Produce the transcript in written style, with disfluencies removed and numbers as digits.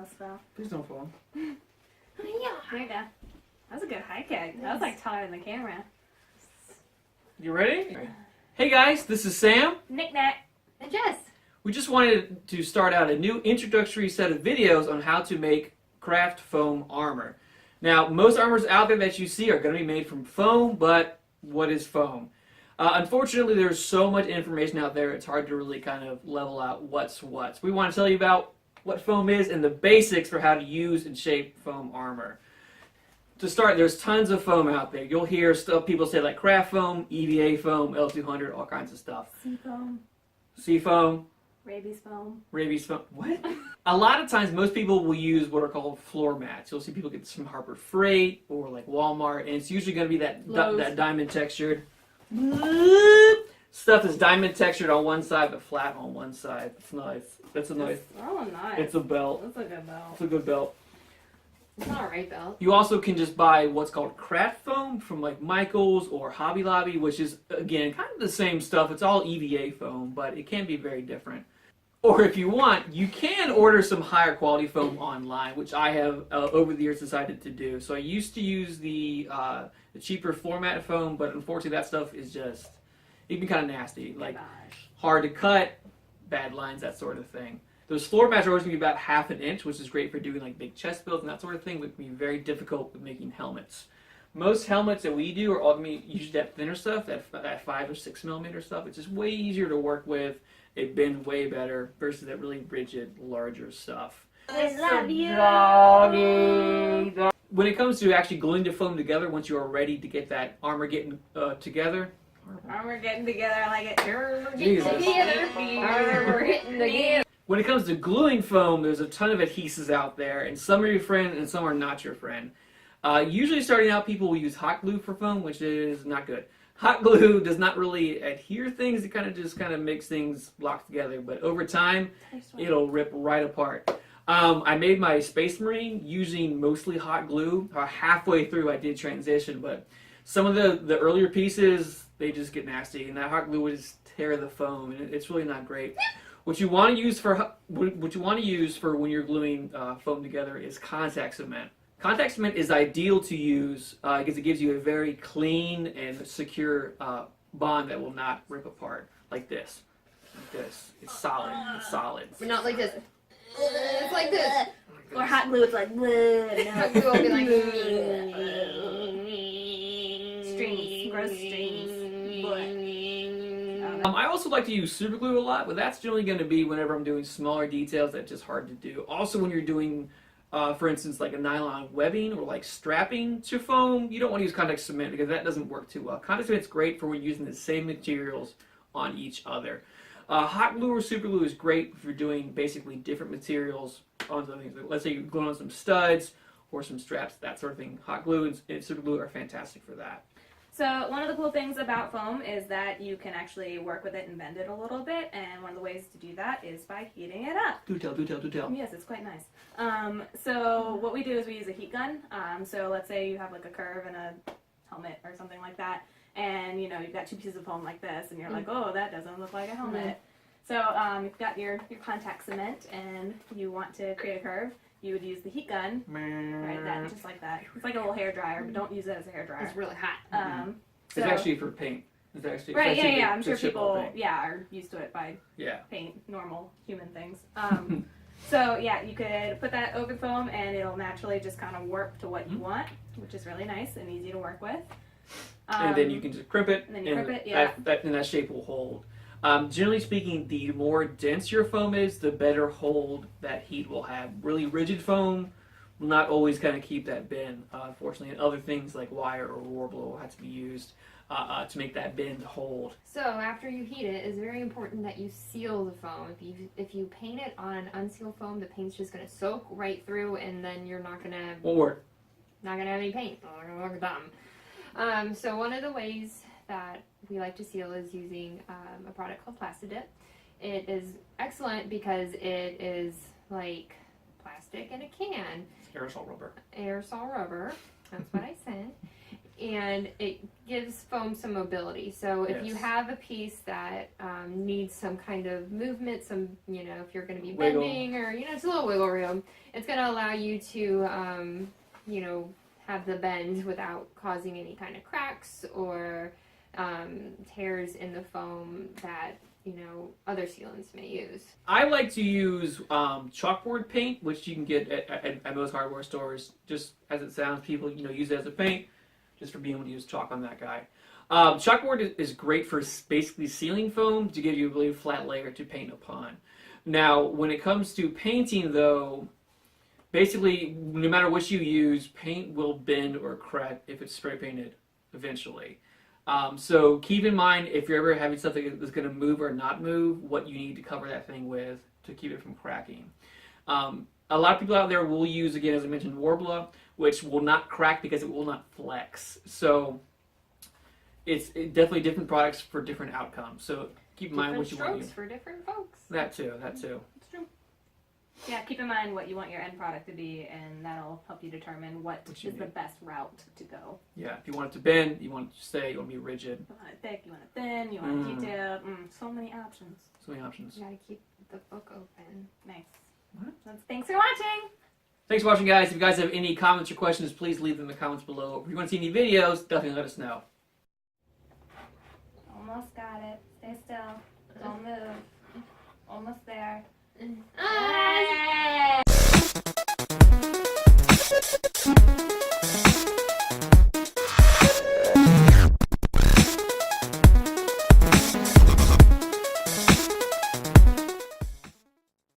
almost fell. Please don't fall. Yeah. There you go. That was a good high kick. That was like taller than the camera. You ready? Hey guys, this is Sam. Knick-knack. And Jess. We just wanted to start out a new introductory set of videos on how to make craft foam armor. Now, most armors out there that you see are going to be made from foam, but what is foam? Unfortunately, there's so much information out there, it's hard to really kind of level out what's what. So we want to tell you about what foam is and the basics for how to use and shape foam armor. To start, there's tons of foam out there. You'll hear stuff people say like craft foam, EVA foam, L200, all kinds of stuff. Seafoam. Seafoam. Rabies foam. Rabies foam. What? A lot of times, most people will use what are called floor mats. You'll see people get some Harbor Freight or like Walmart, and it's usually going to be that diamond textured stuff that's diamond textured on one side but flat on one side. It's nice. That's a nice. Oh, nice. It's a belt. That's a good belt. It's a good belt. It's an alright belt. You also can just buy what's called craft foam from like Michaels or Hobby Lobby, which is again kind of the same stuff. It's all EVA foam, but it can be very different. Or if you want, you can order some higher quality foam online, which I have over the years decided to do. So I used to use the cheaper floor mat foam, but unfortunately that stuff is just, it can be kind of nasty. Like hard to cut, bad lines, that sort of thing. Those floor mats are always going to be about ½ an inch, which is great for doing like big chest builds and that sort of thing, but it can be very difficult with making helmets. Most helmets that we do are all going to be usually that thinner stuff, that 5 or 6 millimeter stuff. It's just way easier to work with. It bends way better versus that really rigid, larger stuff. I love you. Doggy. When it comes to actually gluing the foam together, once you are ready to get that armor getting together. Armor getting together, I like it. Jesus. We're hitting together. When it comes to gluing foam, there's a ton of adhesives out there, and some are your friend and some are not your friend. Usually starting out, people will use hot glue for foam, which is not good. Hot glue does not really adhere things, it kind of makes things lock together, but over time, it'll rip right apart. I made my Space Marine using mostly hot glue. Halfway through I did transition, but some of the earlier pieces, they just get nasty, and that hot glue would just tear the foam, and it's really not great. What you want to use for when you're gluing foam together is contact cement. Contact cement is ideal to use because it gives you a very clean and secure bond that will not rip apart like this. Like this. It's solid. It's solid. But not like this. It's like this. Or hot glue, it's like Hot glue will be like strings, gross strings. I also like to use super glue a lot, but that's generally going to be whenever I'm doing smaller details that's just hard to do. Also, when you're doing for instance, like a nylon webbing or like strapping to foam, you don't want to use contact cement because that doesn't work too well. Contact cement's great for when you're using the same materials on each other. Hot glue or super glue is great if you're doing basically different materials on something. Let's say you're gluing on some studs or some straps, that sort of thing. Hot glue and super glue are fantastic for that. So one of the cool things about foam is that you can actually work with it and bend it a little bit, and one of the ways to do that is by heating it up. Do tell. Yes, it's quite nice. So what we do is we use a heat gun. So let's say you have like a curve and a helmet or something like that, and you know you've got 2 pieces of foam like this, and you're like, oh, that doesn't look like a helmet. So you've got your contact cement, and you want to create a curve. You would use the heat gun, right? That just like that. It's like a little hair dryer, but don't use it as a hair dryer. It's really hot. It's actually for paint. It's actually right. it's Yeah. I'm sure chip people paint. are used to it by Yeah. paint normal human things. So yeah, you could put that over the foam, and it'll naturally just kind of warp to what you want, which is really nice and easy to work with. And then you can just crimp it, and then you crimp it, yeah. that shape will hold. Generally speaking, the more dense your foam is, the better hold that heat will have. Really rigid foam will not always kind of keep that bend, unfortunately. And other things like wire or warbler will have to be used to make that bend hold. So after you heat it, it's very important that you seal the foam. If you paint it on unsealed foam, the paint's just going to soak right through, and then you're not going to... Won't work. Not going to have any paint. It's going to look dumb. So one of the ways that we like to seal is using a product called Plastidip. It is excellent because it is like plastic in a can. It's aerosol rubber. Aerosol rubber, that's what I said. and it gives foam some mobility. So if you Yes. have a piece that needs some kind of movement, if you're going to be Wiggle. bending or, it's a little wiggle room, it's going to allow you to, have the bend without causing any kind of cracks or tears in the foam that, other sealants may use. I like to use chalkboard paint, which you can get at most hardware stores. Just as it sounds, people use it as a paint, just for being able to use chalk on that guy. Chalkboard is great for basically sealing foam to give you a really flat layer to paint upon. Now, when it comes to painting, though, basically, no matter what you use, paint will bend or crack if it's spray painted eventually. So keep in mind, if you're ever having something that's going to move or not move, what you need to cover that thing with to keep it from cracking. A lot of people out there will use, again, as I mentioned, Warbler, which will not crack because it will not flex. So it's definitely different products for different outcomes. So keep in mind what you want to use. For different folks. That too. It's true. Yeah, keep in mind what you want your end product to be, and that'll help you determine what is the best route to go. Yeah, if you want it to bend, you want it to stay, you want it to be rigid. You want it thick, you want it thin, you want it detailed. So many options. So many options. You gotta keep the book open. Nice. What? Thanks for watching. Thanks for watching, guys. If you guys have any comments or questions, please leave them in the comments below. If you want to see any videos, definitely let us know. Almost got it. Stay still. Don't move. Almost there.